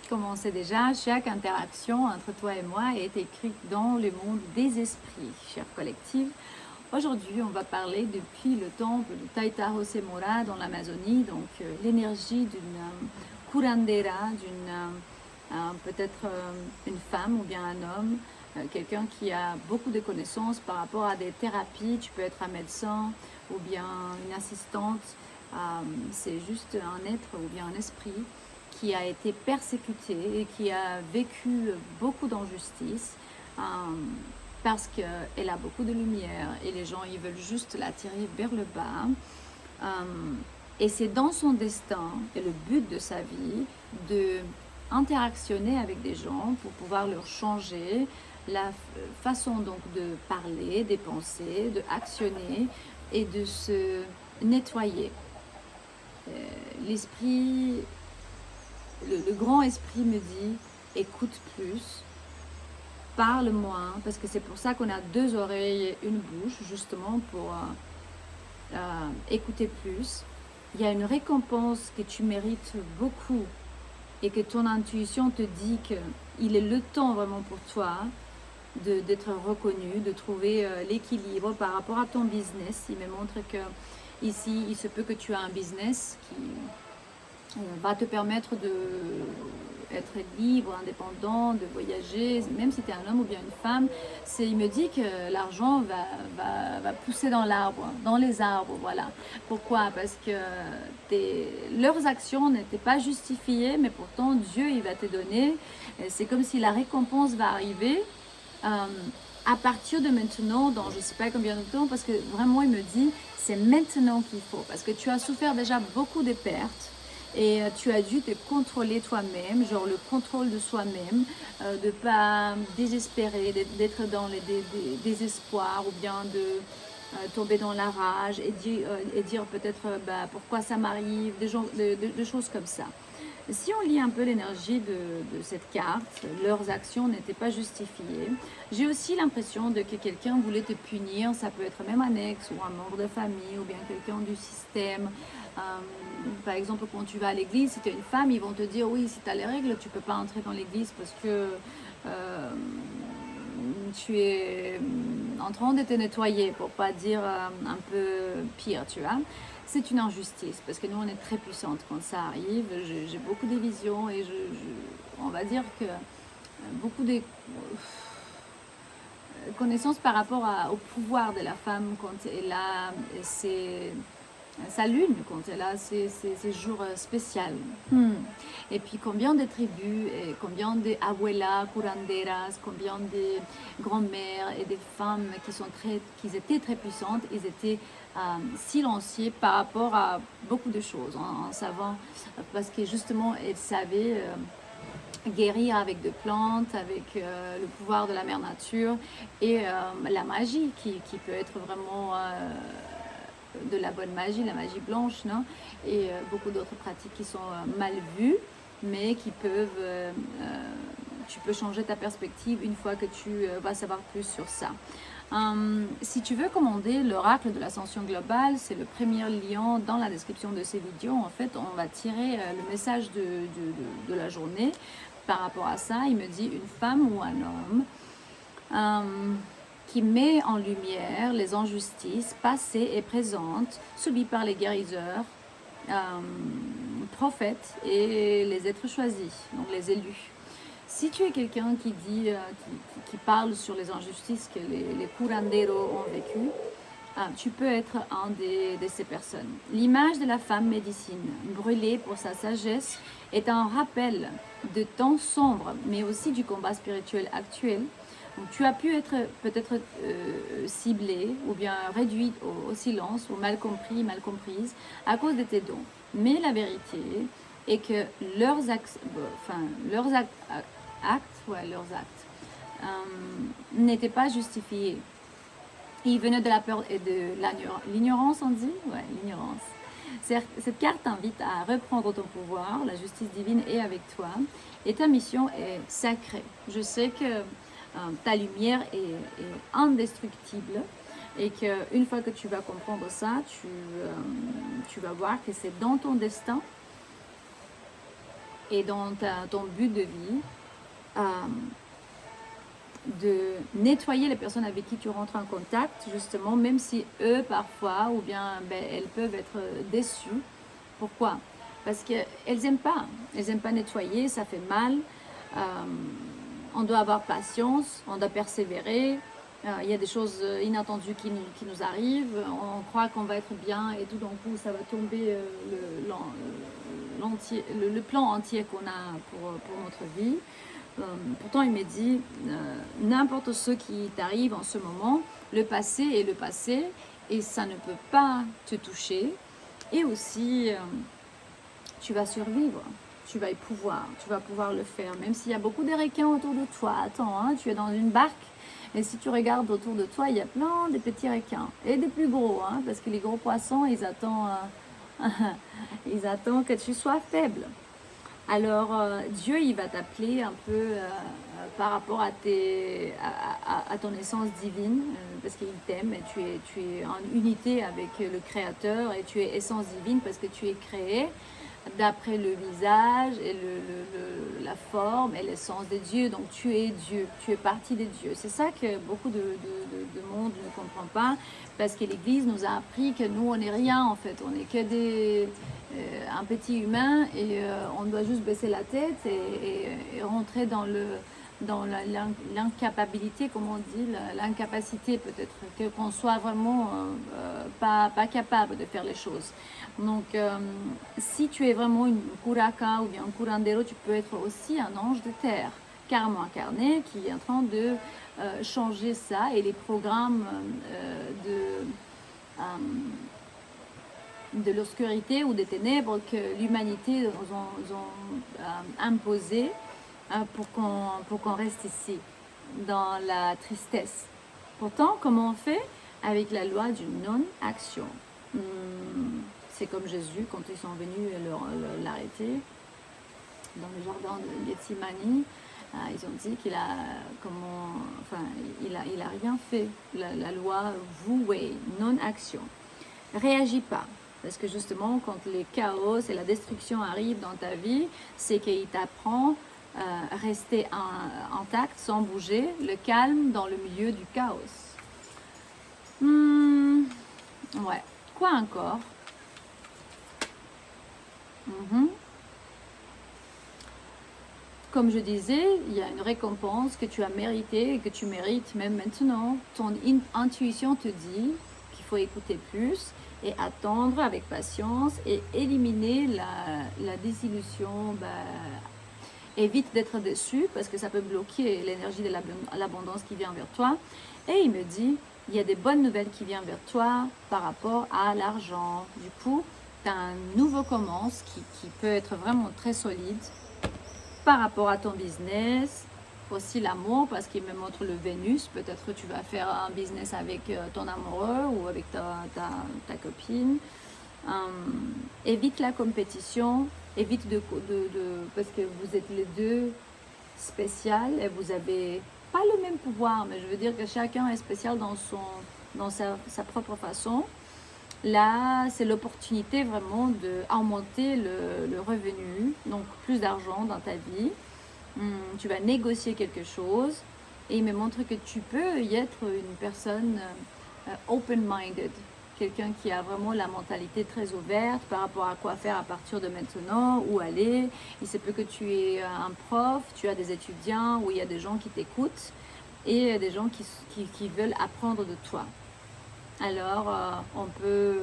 comme on sait déjà, chaque interaction entre toi et moi est écrite dans le monde des esprits, chers collectifs. Aujourd'hui, on va parler depuis le temple de Taita-José Mora dans l'Amazonie, donc l'énergie d'une curandera, peut-être une femme ou bien un homme, quelqu'un qui a beaucoup de connaissances par rapport à des thérapies. Tu peux être un médecin ou bien une assistante. C'est juste un être ou bien un esprit qui a été persécuté et qui a vécu beaucoup d'injustice parce qu'elle a beaucoup de lumière et les gens ils veulent juste l'attirer vers le bas. Et c'est dans son destin et le but de sa vie de interactionner avec des gens pour pouvoir leur changer la façon donc de parler, de penser, de actionner et de se nettoyer. L'esprit, le grand esprit me dit écoute plus, parle moins, parce que c'est pour ça qu'on a deux oreilles et une bouche, justement pour écouter plus. Il y a une récompense que tu mérites beaucoup et que ton intuition te dit qu'il est le temps vraiment pour toi d'être reconnu, de trouver l'équilibre par rapport à ton business. Il me montre que ici, il se peut que tu aies un business qui va te permettre d'être libre, indépendant, de voyager, même si tu es un homme ou bien une femme. Il me dit que l'argent va pousser dans l'arbre, dans les arbres, voilà. Pourquoi? Parce que leurs actions n'étaient pas justifiées, mais pourtant Dieu, il va te donner. C'est comme si la récompense va arriver à partir de maintenant, dans je ne sais pas combien de temps, parce que vraiment, il me dit, c'est maintenant qu'il faut, parce que tu as souffert déjà beaucoup de pertes. Et tu as dû te contrôler toi-même, genre le contrôle de soi-même, de ne pas désespérer, d'être dans les désespoirs ou bien de tomber dans la rage et dire peut-être pourquoi ça m'arrive, des choses comme ça. Si on lit un peu l'énergie de cette carte, leurs actions n'étaient pas justifiées. J'ai aussi l'impression que quelqu'un voulait te punir, ça peut être même un ex ou un membre de famille ou bien quelqu'un du système. Par exemple, quand tu vas à l'église, si tu es une femme, ils vont te dire oui, si tu as les règles, tu ne peux pas entrer dans l'église parce que tu es en train de te nettoyer, pour pas dire un peu pire, tu vois. C'est une injustice parce que nous, on est très puissantes quand ça arrive. J'ai beaucoup de visions et on va dire que beaucoup de connaissances par rapport au pouvoir de la femme quand elle a sa lune, quand elle a ses jours spéciaux. Et puis combien de tribus, et combien de abuelas, curanderas, combien de grand-mères et des femmes qui étaient très puissantes, ils étaient silenciées par rapport à beaucoup de choses, en savant, parce que justement, elles savaient guérir avec des plantes, avec le pouvoir de la mère nature et la magie qui peut être vraiment de la bonne magie, la magie blanche, non? Et beaucoup d'autres pratiques qui sont mal vues, mais qui peuvent, tu peux changer ta perspective une fois que tu vas savoir plus sur ça. Si tu veux commander l'oracle de l'ascension globale, c'est le premier lien dans la description de ces vidéos. En fait, on va tirer le message de la journée par rapport à ça. Il me dit une femme ou un homme qui met en lumière les injustices passées et présentes subies par les guérisseurs, prophètes et les êtres choisis, donc les élus. Si tu es quelqu'un qui dit, qui parle sur les injustices que les curanderos ont vécues, tu peux être un de ces personnes. L'image de la femme médecine, brûlée pour sa sagesse, est un rappel de temps sombres, mais aussi du combat spirituel actuel. Donc, tu as pu être peut-être ciblé ou bien réduit au silence ou mal compris, mal comprise à cause de tes dons. Mais la vérité est que leurs actes n'étaient pas justifiés. Ils venaient de la peur et de l'ignorance, on dit? Ouais, l'ignorance. Cette carte t'invite à reprendre ton pouvoir, la justice divine est avec toi et ta mission est sacrée. Je sais que ta lumière est indestructible et qu'une fois que tu vas comprendre ça, tu vas voir que c'est dans ton destin et dans ton but de vie, de nettoyer les personnes avec qui tu rentres en contact, justement, même si eux, parfois, ou bien elles peuvent être déçues. Pourquoi? Parce qu'elles n'aiment pas. Elles n'aiment pas nettoyer, ça fait mal. On doit avoir patience, on doit persévérer. Il y a des choses inattendues qui nous arrivent. On croit qu'on va être bien et tout d'un coup, ça va tomber le plan entier qu'on a pour notre vie. Pourtant, il me dit, n'importe ce qui t'arrive en ce moment, le passé est le passé et ça ne peut pas te toucher. Et aussi, tu vas survivre, tu vas pouvoir le faire, même s'il y a beaucoup de requins autour de toi. Attends, hein, tu es dans une barque, et si tu regardes autour de toi, il y a plein de petits requins, et des plus gros, hein, parce que les gros poissons, ils attendent, ils attendent que tu sois faible. Alors, Dieu, il va t'appeler un peu par rapport à ton essence divine, parce qu'il t'aime, et tu es en unité avec le Créateur, et tu es essence divine parce que tu es créé d'après le visage et la forme et l'essence de Dieu. Donc tu es Dieu, tu es partie de Dieu. C'est ça que beaucoup de monde ne comprend pas, parce que l'Église nous a appris que nous, on n'est rien en fait. On n'est que un petit humain, et on doit juste baisser la tête et rentrer dans l'incapabilité, comme on dit, l'incapacité peut-être, qu'on soit vraiment pas capable de faire les choses. Donc, si tu es vraiment une curaka ou bien un curandero, tu peux être aussi un ange de terre, carrément incarné, qui est en train de changer ça, et les programmes de l'obscurité ou des ténèbres que l'humanité nous ont imposé pour qu'on reste ici, dans la tristesse. Pourtant, comment on fait? Avec la loi du non-action. C'est comme Jésus, quand ils sont venus l'arrêter dans le jardin de Gethsemane, ils ont dit qu'il a, il a rien fait. La loi vouée, non-action. Réagis pas. Parce que justement, quand les chaos et la destruction arrivent dans ta vie, c'est qu'il t'apprend à rester intact, sans bouger, le calme dans le milieu du chaos. Ouais. Quoi encore? Comme je disais, il y a une récompense que tu as méritée et que tu mérites même maintenant. Ton intuition te dit qu'il faut écouter plus et attendre avec patience et éliminer la désillusion. Évite d'être déçu, parce que ça peut bloquer l'énergie de l'abondance qui vient vers toi. Et il me dit, il y a des bonnes nouvelles qui viennent vers toi par rapport à l'argent. Du coup, tu as un nouveau commence qui peut être vraiment très solide par rapport à ton business. Aussi l'amour, parce qu'il me montre le Vénus. Peut-être que tu vas faire un business avec ton amoureux ou avec ta copine. Évite la compétition, évite parce que vous êtes les deux spéciales et vous avez pas le même pouvoir, mais je veux dire que chacun est spécial dans sa propre façon. Là, c'est l'opportunité vraiment d'augmenter le revenu, donc plus d'argent dans ta vie. Tu vas négocier quelque chose, et il me montre que tu peux y être une personne open-minded, quelqu'un qui a vraiment la mentalité très ouverte par rapport à quoi faire à partir de maintenant, où aller. Il se peut que tu es un prof, tu as des étudiants, où il y a des gens qui t'écoutent et des gens qui veulent apprendre de toi. Alors, on peut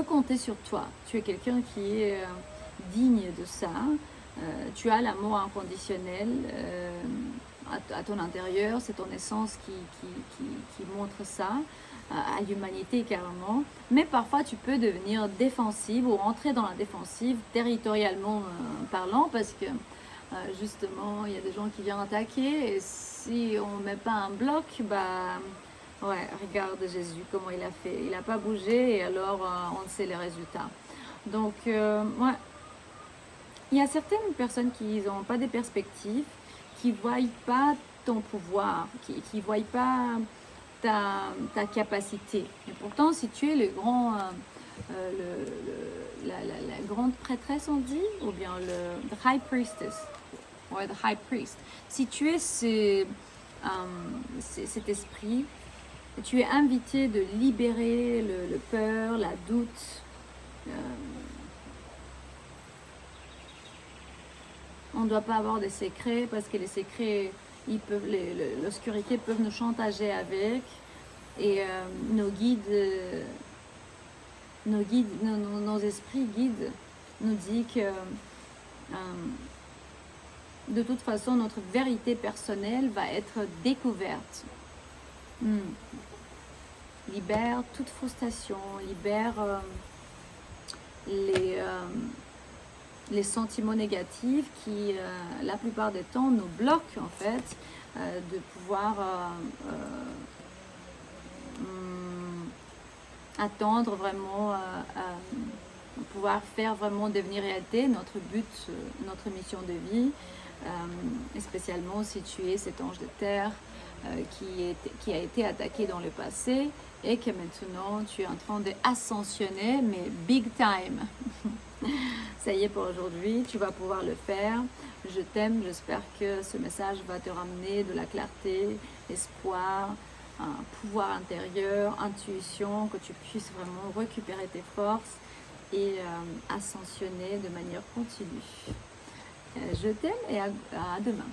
compter sur toi. Tu es quelqu'un qui est digne de ça. Tu as l'amour inconditionnel à ton intérieur. C'est ton essence qui montre ça à l'humanité carrément. Mais parfois, tu peux devenir défensive ou rentrer dans la défensive territorialement parlant, parce que justement, il y a des gens qui viennent attaquer, et si on ne met pas un bloc, ouais, regarde Jésus, comment il a fait. Il n'a pas bougé, et alors on sait les résultats. Donc, ouais, il y a certaines personnes qui n'ont pas de perspectives, qui ne voient pas ton pouvoir, qui ne voient pas ta capacité. Et pourtant, si tu es le grand, la grande prêtresse, on dit, ou bien le high priestess, ouais, the high priest, si tu es cet esprit, tu es invité de libérer le peur, la doute. On ne doit pas avoir des secrets parce que les secrets, l'obscurité peuvent nous chantager avec. Et nos esprits guides nous disent que de toute façon, notre vérité personnelle va être découverte. Libère toute frustration, libère les sentiments négatifs qui, la plupart des temps, nous bloquent en fait de pouvoir attendre vraiment, pouvoir faire vraiment devenir réalité notre but, notre mission de vie, et spécialement si tu es cet ange de terre qui a été attaqué dans le passé et que maintenant tu es en train d'ascensionner, mais big time. Ça y est pour aujourd'hui, tu vas pouvoir le faire. Je t'aime, j'espère que ce message va te ramener de la clarté, espoir, un pouvoir intérieur, intuition, que tu puisses vraiment récupérer tes forces et ascensionner de manière continue. Je t'aime et à demain.